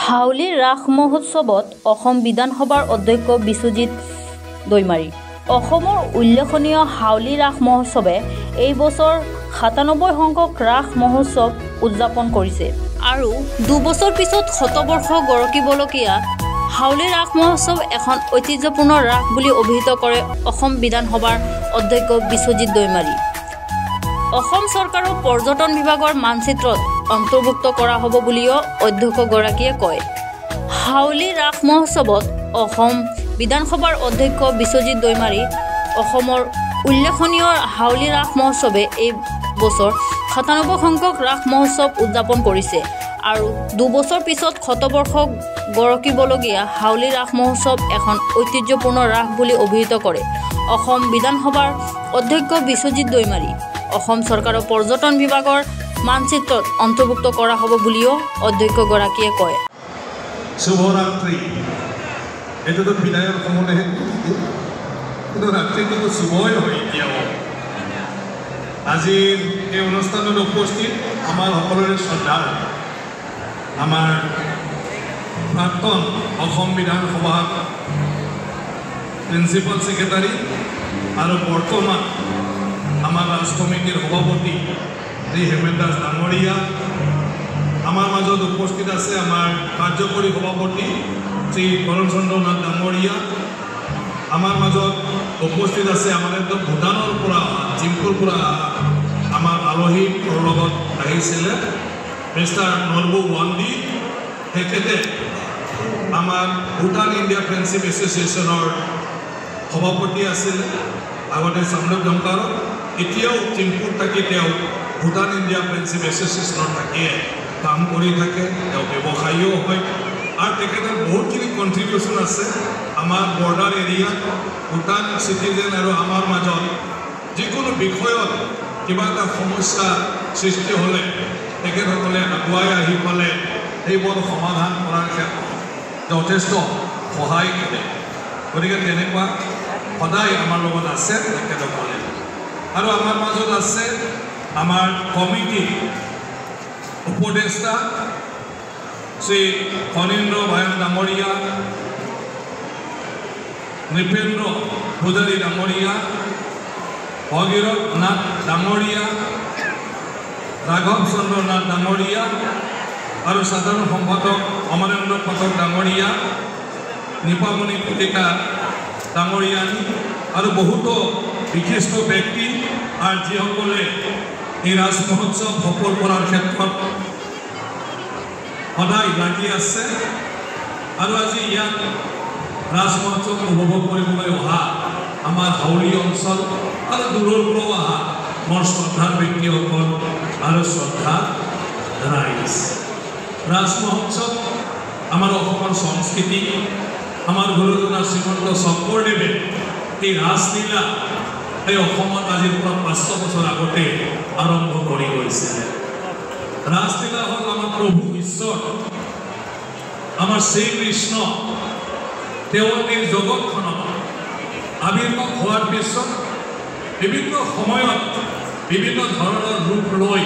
হাউলী ৰাস মহোৎসৱত অসম বিধানসভাৰ অধ্যক্ষ বিশ্বজিৎ দৈমাৰী। অসমৰ উল্লেখনীয় হাউলী ৰাস মহোৎসৱে এই বছৰ ৯৭ সংখ্যক ৰাস মহোৎসৱ উদযাপন কৰিছে আৰু ২ বছৰ পিছত শতবৰ্ষ গৰকিবলগীয়া হাউলী ৰাস মহোৎসৱ এখন ঐতিহ্যপূৰ্ণ ৰাস বুলি অভিহিত কৰে অসম বিধানসভাৰ অধ্যক্ষ বিশ্বজিৎ দৈমাৰী। অসম চৰকাৰৰ পৰ্যটন বিভাগৰ মানচিত্ৰত অন্তৰ্ভুক্ত কৰা হ'ব বুলিও অধ্যক্ষগৰাকীয়ে কয়। হাউলী ৰাস মহোৎসৱত অসম বিধানসভাৰ অধ্যক্ষ বিশ্বজিৎ দৈমাৰী অসমৰ উল্লেখনীয় হাউলী ৰাস মহোৎসৱে এই বছৰ ৯৭ সংখ্যক ৰাস মহোৎসৱ উদযাপন কৰিছে আৰু ২ বছৰ পিছত শতবৰ্ষ গৰকিবলগীয়া হাউলী ৰাস মহোৎসৱ এখন ঐতিহ্যপূৰ্ণ ৰাস বুলি অভিহিত কৰে অসম বিধানসভাৰ অধ্যক্ষ বিশ্বজিৎ দৈমাৰী। অসম চৰকাৰৰ পৰ্যটন বিভাগৰ মানচিত্ৰত অন্তৰ্ভুক্ত কৰা হ'ব বুলিও অধ্যক্ষগৰাকীয়ে কয়। শুভৰাত্ৰি। এইটোতো বিদায়ৰ সময়হে, কিন্তু ৰাত্ৰিটো শুভই হয় এতিয়াও। আজিৰ এই অনুষ্ঠানত উপস্থিত আমাৰ সকলোৰে শ্ৰদ্ধা আমাৰ প্ৰাক্তন অসম বিধানসভাৰ প্ৰিন্সিপাল ছেক্ৰেটাৰী আৰু বৰ্তমান আমাৰ ৰাজ কমিটিৰ সভাপতি শ্ৰী হেমেন দাস ডাঙৰীয়া, আমাৰ মাজত উপস্থিত আছে আমাৰ কাৰ্যকৰী সভাপতি শ্ৰী কৰণ চন্দ্ৰ নাথ ডাঙৰীয়া, আমাৰ মাজত উপস্থিত আছে আমাৰ একদম ভূটানৰ পৰা জিমপুৰ পৰা আমাৰ আলহী লগত আহিছিলে মিষ্টাৰ নৰবু ৱান্দি, তেখেতে আমাৰ ভূটান ইণ্ডিয়া ফ্ৰেণ্ডশ্বিপ এছ'চিয়েশ্যনৰ সভাপতি আছিলে আগতে চামদেৱ জংকাৰত, এতিয়াও জিমপুৰ থাকি তেওঁ ভূটান ইণ্ডিয়া ফ্ৰেণ্ডশ্বিপ এছ'চিয়েশ্যনত থাকিয়ে কাম কৰি থাকে, তেওঁ ব্যৱসায়ীও হয় আৰু তেখেতৰ বহুতখিনি কণ্ট্ৰিবিউশ্যন আছে আমাৰ বৰ্ডাৰ এৰিয়াত ভূটান চিটিজেন আৰু আমাৰ মাজত যিকোনো বিষয়ত কিবা এটা সমস্যা সৃষ্টি হ'লে তেখেতসকলে আগুৱাই আহি পালে সেইবোৰ সমাধান কৰাৰ ক্ষেত্ৰত যথেষ্ট সহায় কৰে। গতিকে তেনেকুৱা সদায় আমাৰ লগত আছে তেখেতসকলে। আৰু আমাৰ মাজত আছে আমাৰ কমিটি উপদেষ্টা শ্ৰী ফণীন্দ্ৰ ভায়ন ডাঙৰীয়া, নৃপেন্দ্ৰ পূজাৰী ডাঙৰীয়া, ভগীৰথ নাথ ডাঙৰীয়া, ৰাঘৱ চন্দ্ৰ নাথ ডাঙৰীয়া আৰু সাধাৰণ সম্পাদক অমৰেন্দ্ৰ পাঠক ডাঙৰীয়া, নিপামণি কলিতা ডাঙৰীয়ানী আৰু বহুতো বিশিষ্ট ব্যক্তি আৰু যিসকলে এই ৰাজ মহোৎসৱ সফল কৰাৰ ক্ষেত্ৰত সদায় লাগি আছে আৰু আজি ইয়াত ৰাজ মহোৎসৱ উপভোগ কৰিবলৈ অহা আমাৰ হাউলী অঞ্চল আৰু দূৰৰ পৰাও অহা মোৰ শ্ৰদ্ধাৰ ব্যক্তিসকল আৰু শ্ৰদ্ধা ৰাইজ। ৰাজ মহোৎসৱ আমাৰ অসমৰ সংস্কৃতি, আমাৰ গুৰুজনা শ্ৰীমন্ত শংকৰদেৱে এই ৰাসলীলা এই অসমত আজিৰ পৰা ৫০০ বছৰ আগতে আৰম্ভ কৰি গৈছিলে। ৰাসলীলা হ'ল আমাৰ প্ৰভু ঈশ্বৰ, আমাৰ শ্ৰীকৃষ্ণ, তেওঁ এই জগতখনত আৱিৰ্ভাৱ হোৱাৰ পিছত বিভিন্ন সময়ত বিভিন্ন ধৰণৰ ৰূপ লৈ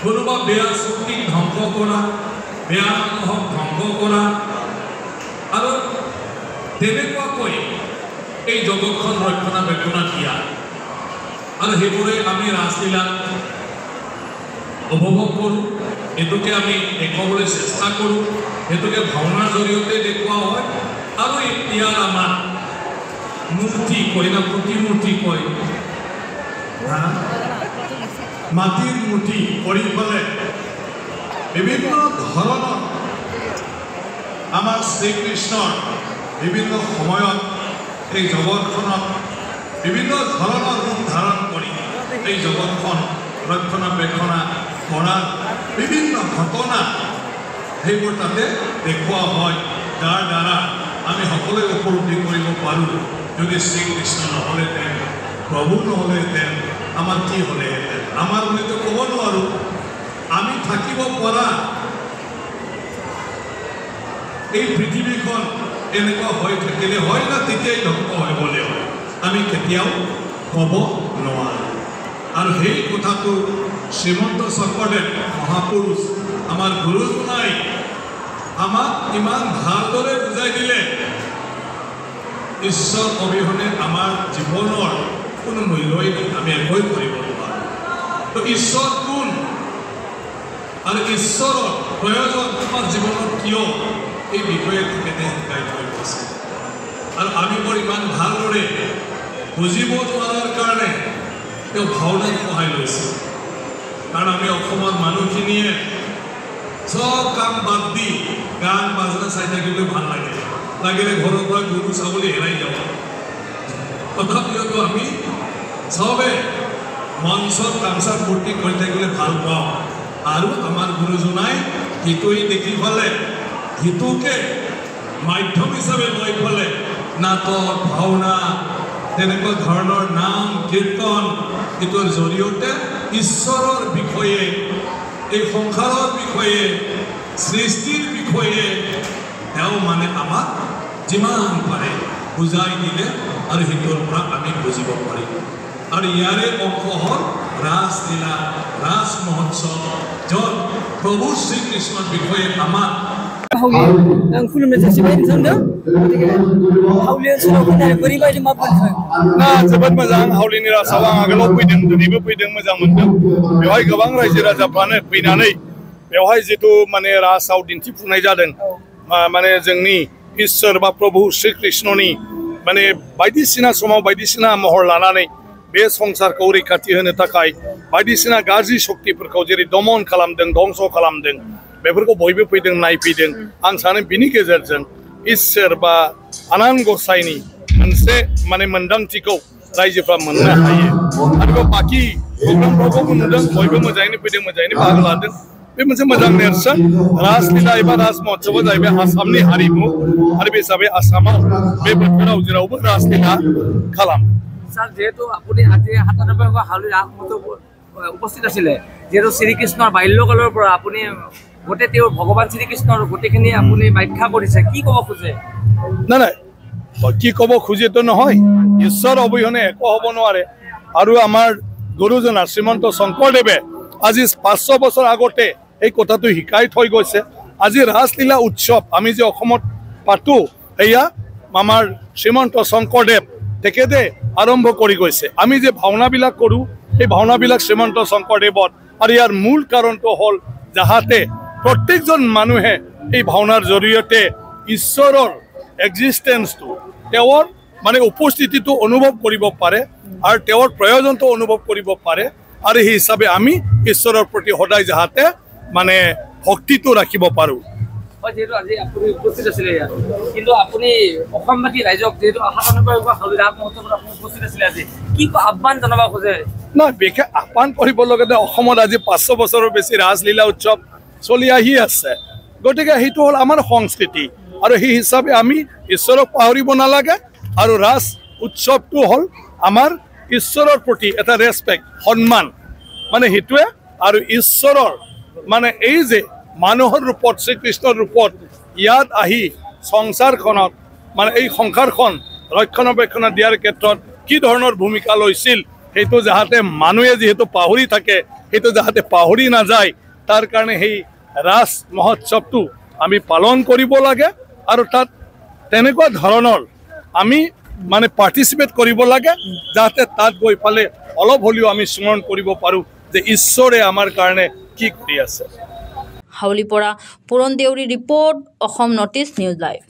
কোনোবা বেয়া শক্তিক ধ্বংস কৰা, বেয়া মানুহক ধ্বংস কৰা আৰু তেনেকুৱাকৈ এই জগতখন ৰক্ষণাবেক্ষণ দিয়া আৰু সেইবোৰে আমি ৰাসলীলাত উপভোগ কৰোঁ, এইটোকে আমি দেখুৱাবলৈ চেষ্টা কৰোঁ, সেইটোকে ভাওনাৰ জৰিয়তে দেখুওৱা হয় আৰু ইয়াৰ আমাৰ মূৰ্তি কয় না, প্ৰতিমূৰ্তি কয়, মাটিৰ মূৰ্তি কৰি পেলাই বিভিন্ন ধৰণৰ আমাৰ শ্ৰীকৃষ্ণৰ বিভিন্ন সময়ত এই জগতখনত বিভিন্ন ধৰণৰ ৰূপ ধাৰণ কৰি এই জগতখন ৰক্ষণাবেক্ষণা কৰাৰ বিভিন্ন ঘটনা সেইবোৰ তাতে দেখুওৱা হয়, যাৰ দ্বাৰা আমি সকলোৱে উপলব্ধি কৰিব পাৰোঁ যদি শ্ৰীকৃষ্ণ নহ'লেহেঁতেন, প্ৰভু নহ'লেহেঁতেন আমাৰ কি হ'লেহেঁতেন। আমাৰ বুলিতো ক'ব নোৱাৰোঁ, আমি থাকিব পৰা এই পৃথিৱীখন এনেকুৱা হৈ থাকিলে হয় না তেতিয়াই ধ্বংস হৈ গ'লে হয়, আমি কেতিয়াও ক'ব নোৱাৰোঁ। আৰু সেই কথাটো শ্ৰীমন্ত শংকৰদেৱ মহাপুৰুষ আমাৰ গুৰুজনাই আমাক ইমান ভালদৰে বুজাই দিলে ঈশ্বৰ অবিহনে আমাৰ জীৱনৰ কোনো মূল্যই আমি একোৱে কৰিব নোৱাৰোঁ তো ঈশ্বৰ কোন আৰু ঈশ্বৰৰ প্ৰয়োজন আমাৰ জীৱনত কিয় এই বিষয়ে তেখেতে শিকাই থৈ গৈছে আৰু আমি বৰ ইমান ভালদৰে বুজিব নোৱাৰাৰ কাৰণে তেওঁ ভাওনাই সহায় লৈছে কাৰণ আমি অসমৰ মানুহখিনিয়ে সব কাম বাদ দি গান বাজনা চাই থাকিবলৈ ভাল লাগে লাগিলে ঘৰৰ পৰা গৰু ছাগলী হেৰাই যাব তথাপিও আমি সবে মঞ্চত তামচা ফূৰ্তি কৰি থাকিবলৈ ভাল পাওঁ আৰু আমাৰ গুৰুজনাই সিটোৱে দেখি পালে সিটোকে মাধ্যম হিচাপে লৈ পালে নাটক ভাওনা তেনেকুৱা ধৰণৰ নাম কীৰ্তন এইটোৰ জৰিয়তে ঈশ্বৰৰ বিষয়ে এই সংসাৰৰ বিষয়ে সৃষ্টিৰ বিষয়ে তেওঁ মানে আমাক যিমান পাৰে বুজাই দিলে আৰু সেইটোৰ পৰা আমি বুজিব পাৰিম আৰু ইয়াৰে অংশ হ'ল ৰাসলীলা ৰাস মহোৎসৱ য'ত প্ৰভু শ্ৰীকৃষ্ণৰ বিষয়ে আমাক खुलुमनाय जासिबाय नोंथांनो हावलि ओनसोलाव फैनानै बोरैबायदि मा मोनखो जोबोद मोजां हावलिनि रासाव आं आगोलाव फैदों दिनैबो फैदों मोजां मोनदों बेवहाय गोबां रायजो राजाफ्रानो फैनानै बेवहाय जितु माने रासाव दिन्थिफुंनाय जादों माने जोंनि इसोर बा प्रभु श्रीकृष्णनि माने बायदिसिना समाव बायदिसिना महर लानानै बे संसारखौ रैखाथि होनो थाखाय बायदिसिना गाज्रि शक्तिफोरखौ जेरै दमन खालामदों धंस खालामदों बेफोरखौ बयबो फैदों नायफैदों आं सानो बिनि गेजेरजों इसोर बा आनान गसाइनि मोनसे माने मोनदांथिखौ रायजोफ्रा मोननो हायो आरो बाकी प्रग्रामफोरखौबो नुदों बयबो मोजाङैनो फैदों मोजाङैनो बाहागो लादों बे मोनसे मोजां नेरसोन रासलीला एबा रास महोत्सवआ जाहैबाय आसामनि हारिमु आरो बे हिसाबै आसामाव बे बोथोराव जेरावबो रासलीला खालामो স্যার যেহেতু আপুনি আজি ৯৭ হাউলি ৰাস মহোৎসৱ উপস্থিত আছিলে যেহেতু শ্ৰীকৃষ্ণৰ বাল্যকালৰ পৰা আপুনি গোটেই তেওঁৰ ভগৱান শ্ৰীকৃষ্ণৰ গোটেইখিনি আপুনি ব্যাখ্যা কৰিছে কি ক'ব খোজে নাই নাই কি ক'ব খোজেতো নহয় ঈশ্বৰ অবিহনে একো হ'ব নোৱাৰে আৰু আমাৰ গুৰুজনা শ্ৰীমন্ত শংকৰদেৱে আজি ৫০০ বছৰ আগতে এই কথাটো শিকাই থৈ গৈছে আজি ৰাসলীলা উৎসৱ আমি যে অসমত পাতো এয়া আমাৰ শ্ৰীমন্ত শংকৰদেৱ তেখেতে আৰম্ভ কৰি গৈছে আমি যে ভাওনাবিলাক কৰোঁ এই ভাওনাবিলাক শ্ৰীমন্ত শংকৰদেৱৰ আৰু ইয়াৰ মূল কাৰণটো হ'ল যাহাতে প্ৰত্যেকজন মানুহে এই ভাওনাৰ জৰিয়তে ঈশ্বৰৰ এক্সিষ্টেন্সটো তেওঁৰ মানে উপস্থিতিটো অনুভৱ কৰিব পাৰে আৰু তেওঁৰ প্ৰয়োজনটো অনুভৱ কৰিব পাৰে আৰু সেই হিচাপে আমি ঈশ্বৰৰ প্ৰতি সদায় যাহাতে মানে ভক্তিটো ৰাখিব পাৰোঁ যেহেতু আজি আপুনি উপস্থিত আছিলে কিন্তু আপুনি অসমবাসী ৰাইজক যেহেতু ৯৭ হাউলি ৰাস মহোৎসৱত আপুনি উপস্থিত আছিলে আজি কি আহ্বান জনাব খোজে না বিশেষ আহ্বান কৰিব লগতে অসমত আজি ৫০০ বছৰৰ বেছি ৰাসলীলা উৎসৱ চলি আহি আছে গতিকে সেইটো হ'ল আমাৰ সংস্কৃতি আৰু সেই হিচাপে আমি ঈশ্বৰক পাহৰিব নালাগে আৰু ৰাস উৎসৱটো হ'ল আমাৰ ঈশ্বৰৰ প্ৰতি এটা ৰেচপেক্ট সন্মান মানে সেইটোৱে আৰু ঈশ্বৰৰ মানে এই যে মানুহৰ ৰূপত শ্ৰীকৃষ্ণৰ ৰূপত ইয়াত আহি সংসাৰখনত মানে এই সংসাৰখন ৰক্ষণাবেক্ষণ দিয়াৰ ক্ষেত্ৰত কি ধৰণৰ ভূমিকা লৈছিল সেইটো যাহাতে মানুহে যিহেতু পাহৰি থাকে সেইটো যাহাতে পাহৰি নাযায় তাৰ কাৰণে সেই ৰাস মহোৎসৱটো আমি পালন কৰিব লাগে আৰু তাত তেনেকুৱা ধৰণৰ আমি মানে পাৰ্টিচিপেট কৰিব লাগে যাতে তাত গৈ পালে অলপ হ'লেও আমি স্মৰণ কৰিব পাৰোঁ যে ঈশ্বৰে আমাৰ কাৰণে কি কৰি আছে হাউলিৰ পৰা পুৰণ Deori report Assam north east news live.